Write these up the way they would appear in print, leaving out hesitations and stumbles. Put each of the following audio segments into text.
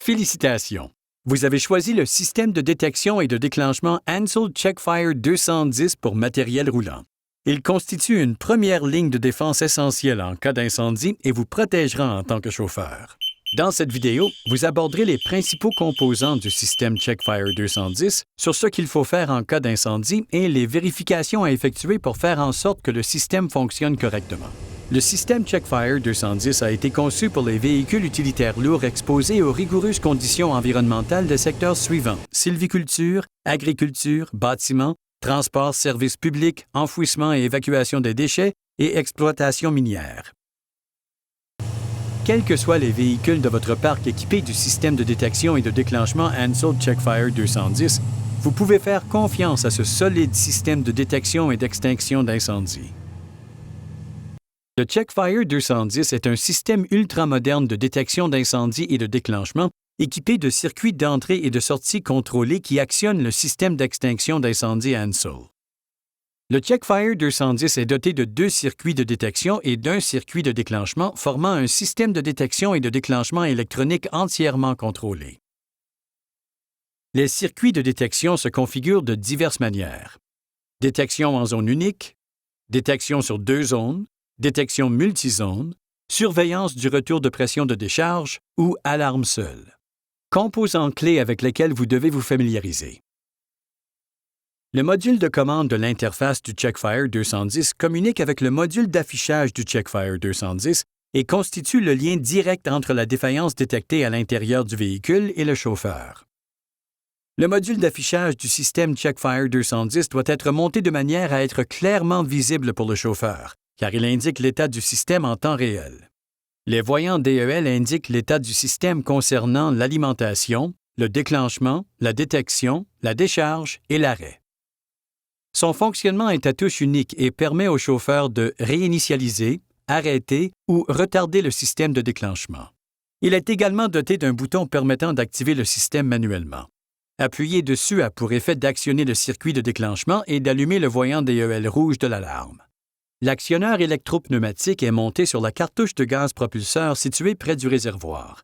Félicitations! Vous avez choisi le système de détection et de déclenchement Ansell Checkfire 210 pour matériel roulant. Il constitue une première ligne de défense essentielle en cas d'incendie et vous protégera en tant que chauffeur. Dans cette vidéo, vous aborderez les principaux composants du système Checkfire 210 sur ce qu'il faut faire en cas d'incendie et les vérifications à effectuer pour faire en sorte que le système fonctionne correctement. Le système Checkfire 210 a été conçu pour les véhicules utilitaires lourds exposés aux rigoureuses conditions environnementales des secteurs suivants: sylviculture, agriculture, bâtiments, transport, services publics, enfouissement et évacuation des déchets et exploitation minière. Quels que soient les véhicules de votre parc équipés du système de détection et de déclenchement Ansell Checkfire 210, vous pouvez faire confiance à ce solide système de détection et d'extinction d'incendie. Le Checkfire 210 est un système ultramoderne de détection d'incendie et de déclenchement équipé de circuits d'entrée et de sortie contrôlés qui actionnent le système d'extinction d'incendie Ansell. Le Checkfire 210 est doté de 2 circuits de détection et d'un circuit de déclenchement formant un système de détection et de déclenchement électronique entièrement contrôlé. Les circuits de détection se configurent de diverses manières: détection en zone unique, détection sur 2 zones, détection multizone, surveillance du retour de pression de décharge ou alarme seule. Composants clés avec lesquels vous devez vous familiariser. Le module de commande de l'interface du Checkfire 210 communique avec le module d'affichage du Checkfire 210 et constitue le lien direct entre la défaillance détectée à l'intérieur du véhicule et le chauffeur. Le module d'affichage du système Checkfire 210 doit être monté de manière à être clairement visible pour le chauffeur, car il indique l'état du système en temps réel. Les voyants DEL indiquent l'état du système concernant l'alimentation, le déclenchement, la détection, la décharge et l'arrêt. Son fonctionnement est à touche unique et permet au chauffeur de réinitialiser, arrêter ou retarder le système de déclenchement. Il est également doté d'un bouton permettant d'activer le système manuellement. Appuyer dessus a pour effet d'actionner le circuit de déclenchement et d'allumer le voyant DEL rouge de l'alarme. L'actionneur électropneumatique est monté sur la cartouche de gaz propulseur située près du réservoir.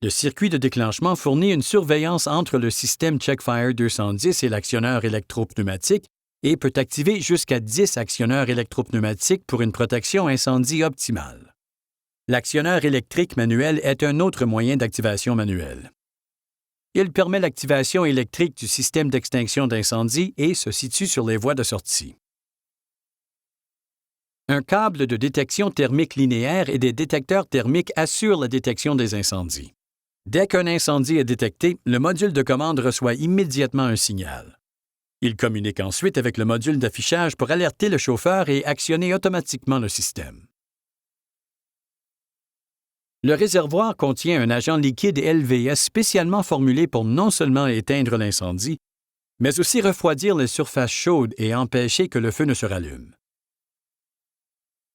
Le circuit de déclenchement fournit une surveillance entre le système Checkfire 210 et l'actionneur électropneumatique et peut activer jusqu'à 10 actionneurs électropneumatiques pour une protection incendie optimale. L'actionneur électrique manuel est un autre moyen d'activation manuelle. Il permet l'activation électrique du système d'extinction d'incendie et se situe sur les voies de sortie. Un câble de détection thermique linéaire et des détecteurs thermiques assurent la détection des incendies. Dès qu'un incendie est détecté, le module de commande reçoit immédiatement un signal. Il communique ensuite avec le module d'affichage pour alerter le chauffeur et actionner automatiquement le système. Le réservoir contient un agent liquide LVS spécialement formulé pour non seulement éteindre l'incendie, mais aussi refroidir les surfaces chaudes et empêcher que le feu ne se rallume.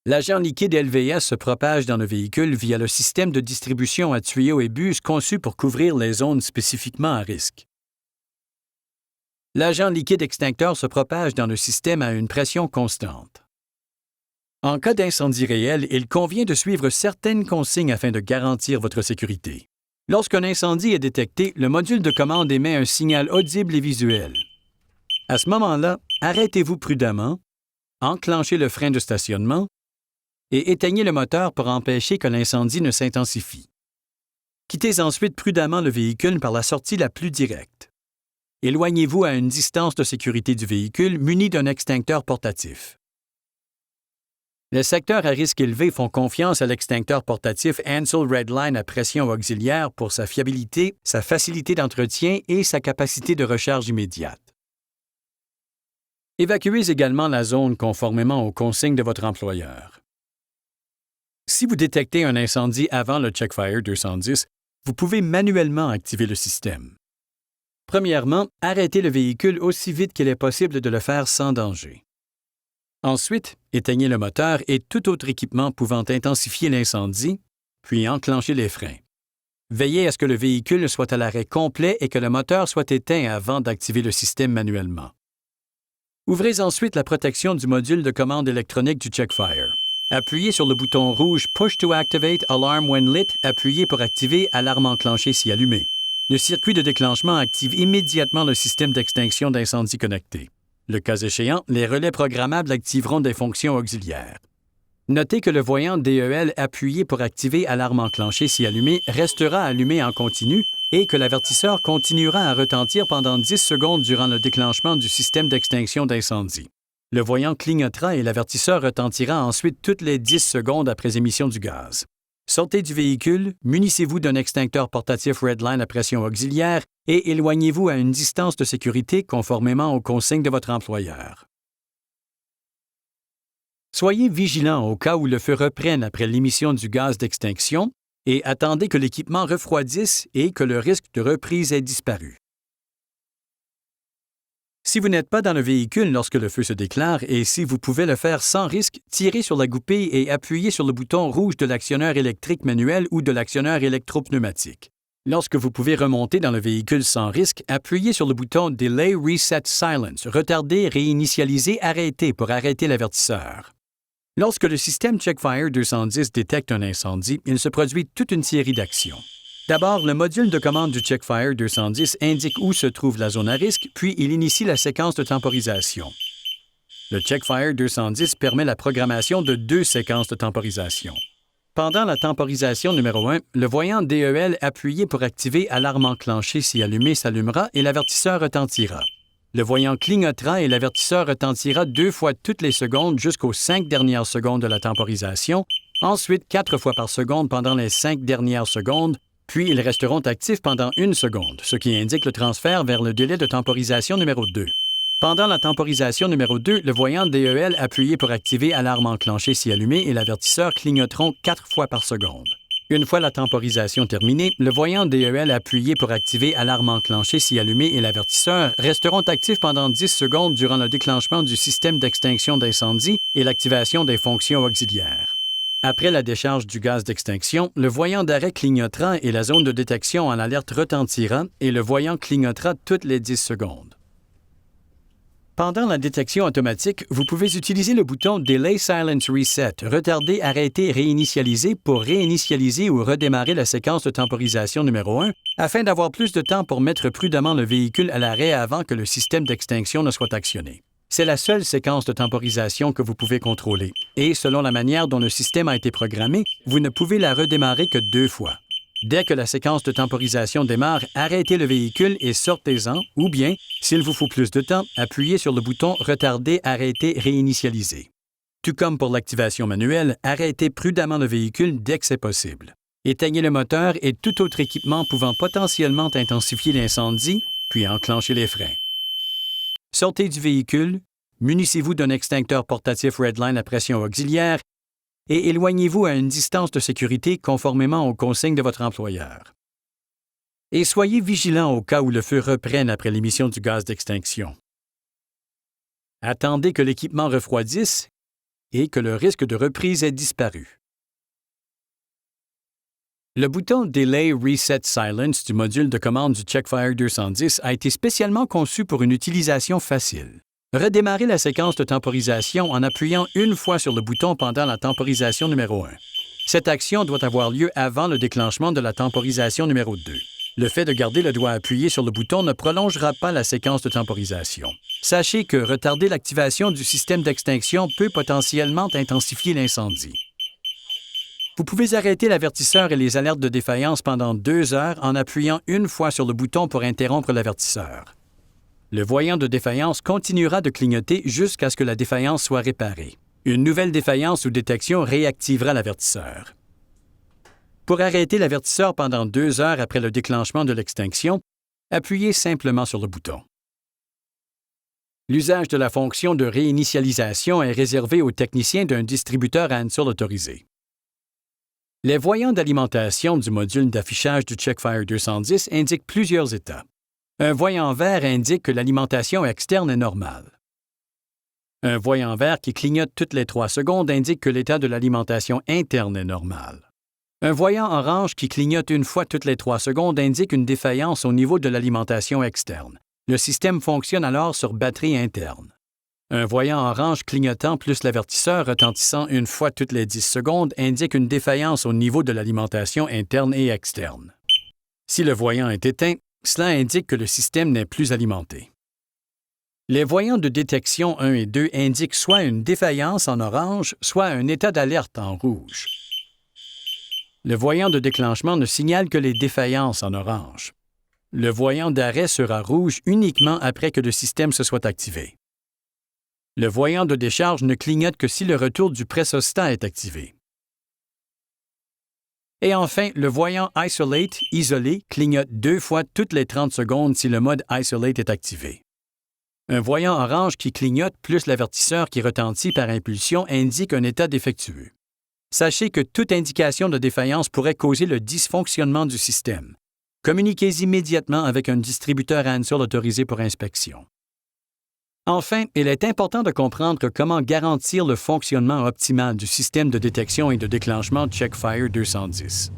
L'agent liquide LVS se propage dans le véhicule via le système de distribution à tuyaux et bus conçu pour couvrir les zones spécifiquement à risque. L'agent liquide extincteur se propage dans le système à une pression constante. En cas d'incendie réel, il convient de suivre certaines consignes afin de garantir votre sécurité. Lorsqu'un incendie est détecté, le module de commande émet un signal audible et visuel. À ce moment-là, arrêtez-vous prudemment, enclenchez le frein de stationnement et éteignez le moteur pour empêcher que l'incendie ne s'intensifie. Quittez ensuite prudemment le véhicule par la sortie la plus directe. Éloignez-vous à une distance de sécurité du véhicule muni d'un extincteur portatif. Les secteurs à risque élevé font confiance à l'extincteur portatif Ansell Redline à pression auxiliaire pour sa fiabilité, sa facilité d'entretien et sa capacité de recharge immédiate. Évacuez également la zone conformément aux consignes de votre employeur. Si vous détectez un incendie avant le Checkfire 210, vous pouvez manuellement activer le système. Premièrement, arrêtez le véhicule aussi vite qu'il est possible de le faire sans danger. Ensuite, éteignez le moteur et tout autre équipement pouvant intensifier l'incendie, puis enclenchez les freins. Veillez à ce que le véhicule soit à l'arrêt complet et que le moteur soit éteint avant d'activer le système manuellement. Ouvrez ensuite la protection du module de commande électronique du Checkfire. Appuyez sur le bouton rouge Push to Activate Alarm when lit, appuyez pour activer Alarme enclenchée si allumée. Le circuit de déclenchement active immédiatement le système d'extinction d'incendie connecté. Le cas échéant, les relais programmables activeront des fonctions auxiliaires. Notez que le voyant DEL appuyé pour activer Alarme enclenchée si allumée restera allumé en continu et que l'avertisseur continuera à retentir pendant 10 secondes durant le déclenchement du système d'extinction d'incendie. Le voyant clignotera et l'avertisseur retentira ensuite toutes les 10 secondes après émission du gaz. Sortez du véhicule, munissez-vous d'un extincteur portatif Redline à pression auxiliaire et éloignez-vous à une distance de sécurité conformément aux consignes de votre employeur. Soyez vigilant au cas où le feu reprenne après l'émission du gaz d'extinction et attendez que l'équipement refroidisse et que le risque de reprise ait disparu. Si vous n'êtes pas dans le véhicule lorsque le feu se déclare et si vous pouvez le faire sans risque, tirez sur la goupille et appuyez sur le bouton rouge de l'actionneur électrique manuel ou de l'actionneur électropneumatique. Lorsque vous pouvez remonter dans le véhicule sans risque, appuyez sur le bouton Delay Reset Silence, retarder, réinitialiser, arrêter pour arrêter l'avertisseur. Lorsque le système Checkfire 210 détecte un incendie, il se produit toute une série d'actions. D'abord, le module de commande du Checkfire 210 indique où se trouve la zone à risque, puis il initie la séquence de temporisation. Le Checkfire 210 permet la programmation de 2 séquences de temporisation. Pendant la temporisation numéro 1, le voyant DEL appuyé pour activer Alarme enclenchée si allumé s'allumera et l'avertisseur retentira. Le voyant clignotera et l'avertisseur retentira 2 fois toutes les secondes jusqu'aux 5 dernières secondes de la temporisation, ensuite 4 fois par seconde pendant les 5 dernières secondes, puis ils resteront actifs pendant 1 seconde, ce qui indique le transfert vers le délai de temporisation numéro 2. Pendant la temporisation numéro 2, le voyant DEL appuyé pour activer Alarme enclenchée si allumé et l'avertisseur clignoteront 4 fois par seconde. Une fois la temporisation terminée, le voyant DEL appuyé pour activer Alarme enclenchée si allumé et l'avertisseur resteront actifs pendant 10 secondes durant le déclenchement du système d'extinction d'incendie et l'activation des fonctions auxiliaires. Après la décharge du gaz d'extinction, le voyant d'arrêt clignotera et la zone de détection en alerte retentira et le voyant clignotera toutes les 10 secondes. Pendant la détection automatique, vous pouvez utiliser le bouton Delay Silence Reset, retarder, arrêter, réinitialiser pour réinitialiser ou redémarrer la séquence de temporisation numéro 1 afin d'avoir plus de temps pour mettre prudemment le véhicule à l'arrêt avant que le système d'extinction ne soit actionné. C'est la seule séquence de temporisation que vous pouvez contrôler et, selon la manière dont le système a été programmé, vous ne pouvez la redémarrer que 2 fois. Dès que la séquence de temporisation démarre, arrêtez le véhicule et sortez-en, ou bien, s'il vous faut plus de temps, appuyez sur le bouton « Retarder, arrêter, réinitialiser ». Tout comme pour l'activation manuelle, arrêtez prudemment le véhicule dès que c'est possible. Éteignez le moteur et tout autre équipement pouvant potentiellement intensifier l'incendie, puis enclenchez les freins. Sortez du véhicule, munissez-vous d'un extincteur portatif Redline à pression auxiliaire et éloignez-vous à une distance de sécurité conformément aux consignes de votre employeur. Et soyez vigilant au cas où le feu reprenne après l'émission du gaz d'extinction. Attendez que l'équipement refroidisse et que le risque de reprise ait disparu. Le bouton Delay Reset Silence du module de commande du Checkfire 210 a été spécialement conçu pour une utilisation facile. Redémarrez la séquence de temporisation en appuyant 1 fois sur le bouton pendant la temporisation numéro 1. Cette action doit avoir lieu avant le déclenchement de la temporisation numéro 2. Le fait de garder le doigt appuyé sur le bouton ne prolongera pas la séquence de temporisation. Sachez que retarder l'activation du système d'extinction peut potentiellement intensifier l'incendie. Vous pouvez arrêter l'avertisseur et les alertes de défaillance pendant 2 heures en appuyant 1 fois sur le bouton pour interrompre l'avertisseur. Le voyant de défaillance continuera de clignoter jusqu'à ce que la défaillance soit réparée. Une nouvelle défaillance ou détection réactivera l'avertisseur. Pour arrêter l'avertisseur pendant 2 heures après le déclenchement de l'extinction, appuyez simplement sur le bouton. L'usage de la fonction de réinitialisation est réservé aux techniciens d'un distributeur Ansel autorisé. Les voyants d'alimentation du module d'affichage du Checkfire 210 indiquent plusieurs états. Un voyant vert indique que l'alimentation externe est normale. Un voyant vert qui clignote toutes les 3 secondes indique que l'état de l'alimentation interne est normal. Un voyant orange qui clignote 1 fois toutes les 3 secondes indique une défaillance au niveau de l'alimentation externe. Le système fonctionne alors sur batterie interne. Un voyant orange clignotant plus l'avertisseur retentissant une fois toutes les 10 secondes indique une défaillance au niveau de l'alimentation interne et externe. Si le voyant est éteint, cela indique que le système n'est plus alimenté. Les voyants de détection 1 et 2 indiquent soit une défaillance en orange, soit un état d'alerte en rouge. Le voyant de déclenchement ne signale que les défaillances en orange. Le voyant d'arrêt sera rouge uniquement après que le système se soit activé. Le voyant de décharge ne clignote que si le retour du pressostat est activé. Et enfin, le voyant Isolate, isolé, clignote 2 fois toutes les 30 secondes si le mode Isolate est activé. Un voyant orange qui clignote plus l'avertisseur qui retentit par impulsion indique un état défectueux. Sachez que toute indication de défaillance pourrait causer le dysfonctionnement du système. Communiquez immédiatement avec un distributeur Ansell autorisé pour inspection. Enfin, il est important de comprendre comment garantir le fonctionnement optimal du système de détection et de déclenchement Checkfire 210.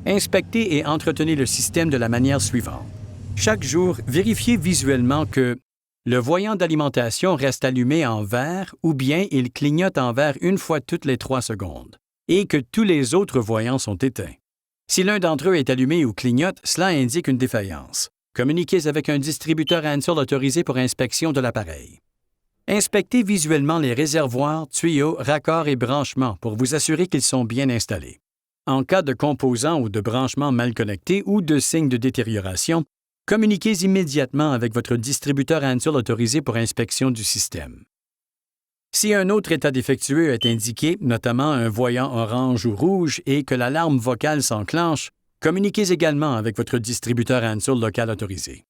Inspectez et entretenez le système de la manière suivante. Chaque jour, vérifiez visuellement que le voyant d'alimentation reste allumé en vert ou bien il clignote en vert une fois toutes les 3 secondes et que tous les autres voyants sont éteints. Si l'un d'entre eux est allumé ou clignote, cela indique une défaillance. Communiquez avec un distributeur Ansell autorisé pour inspection de l'appareil. Inspectez visuellement les réservoirs, tuyaux, raccords et branchements pour vous assurer qu'ils sont bien installés. En cas de composants ou de branchements mal connectés ou de signes de détérioration, communiquez immédiatement avec votre distributeur Ansell autorisé pour inspection du système. Si un autre état défectueux est indiqué, notamment un voyant orange ou rouge, et que l'alarme vocale s'enclenche, communiquez également avec votre distributeur Ansell local autorisé.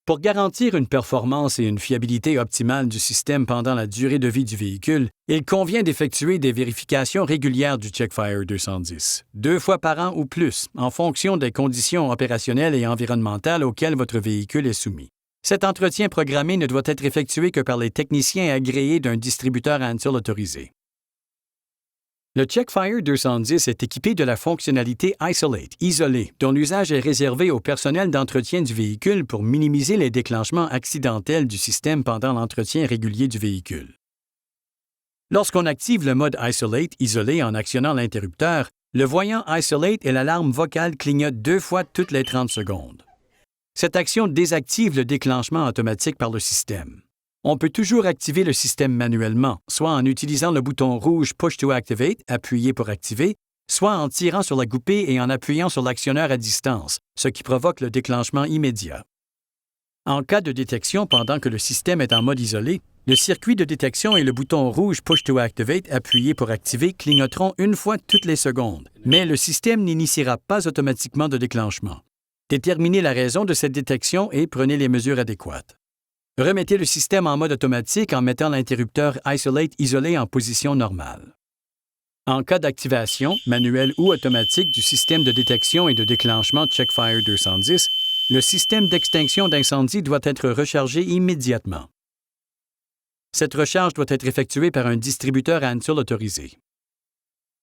Pour garantir une performance et une fiabilité optimale du système pendant la durée de vie du véhicule, il convient d'effectuer des vérifications régulières du Checkfire 210, 2 fois par an ou plus, en fonction des conditions opérationnelles et environnementales auxquelles votre véhicule est soumis. Cet entretien programmé ne doit être effectué que par les techniciens agréés d'un distributeur Ansell autorisé. Le Checkfire 210 est équipé de la fonctionnalité Isolate, isolé, dont l'usage est réservé au personnel d'entretien du véhicule pour minimiser les déclenchements accidentels du système pendant l'entretien régulier du véhicule. Lorsqu'on active le mode Isolate, isolé, en actionnant l'interrupteur, le voyant Isolate et l'alarme vocale clignotent 2 fois toutes les 30 secondes. Cette action désactive le déclenchement automatique par le système. On peut toujours activer le système manuellement, soit en utilisant le bouton rouge Push to Activate, appuyé pour activer, soit en tirant sur la goupille et en appuyant sur l'actionneur à distance, ce qui provoque le déclenchement immédiat. En cas de détection pendant que le système est en mode isolé, le circuit de détection et le bouton rouge Push to Activate, appuyé pour activer, clignoteront une fois toutes les secondes, mais le système n'initiera pas automatiquement de déclenchement. Déterminez la raison de cette détection et prenez les mesures adéquates. Remettez le système en mode automatique en mettant l'interrupteur Isolate isolé en position normale. En cas d'activation, manuelle ou automatique du système de détection et de déclenchement Checkfire 210, le système d'extinction d'incendie doit être rechargé immédiatement. Cette recharge doit être effectuée par un distributeur Ansell autorisé.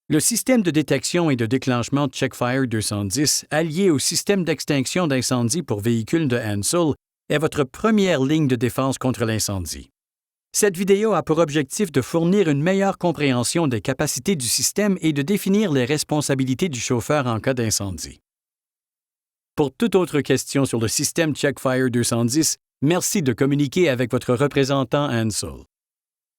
Le système de détection et de déclenchement Checkfire 210, allié au système d'extinction d'incendie pour véhicules de Ansell, est votre première ligne de défense contre l'incendie. Cette vidéo a pour objectif de fournir une meilleure compréhension des capacités du système et de définir les responsabilités du chauffeur en cas d'incendie. Pour toute autre question sur le système Checkfire 210, merci de communiquer avec votre représentant Ansell.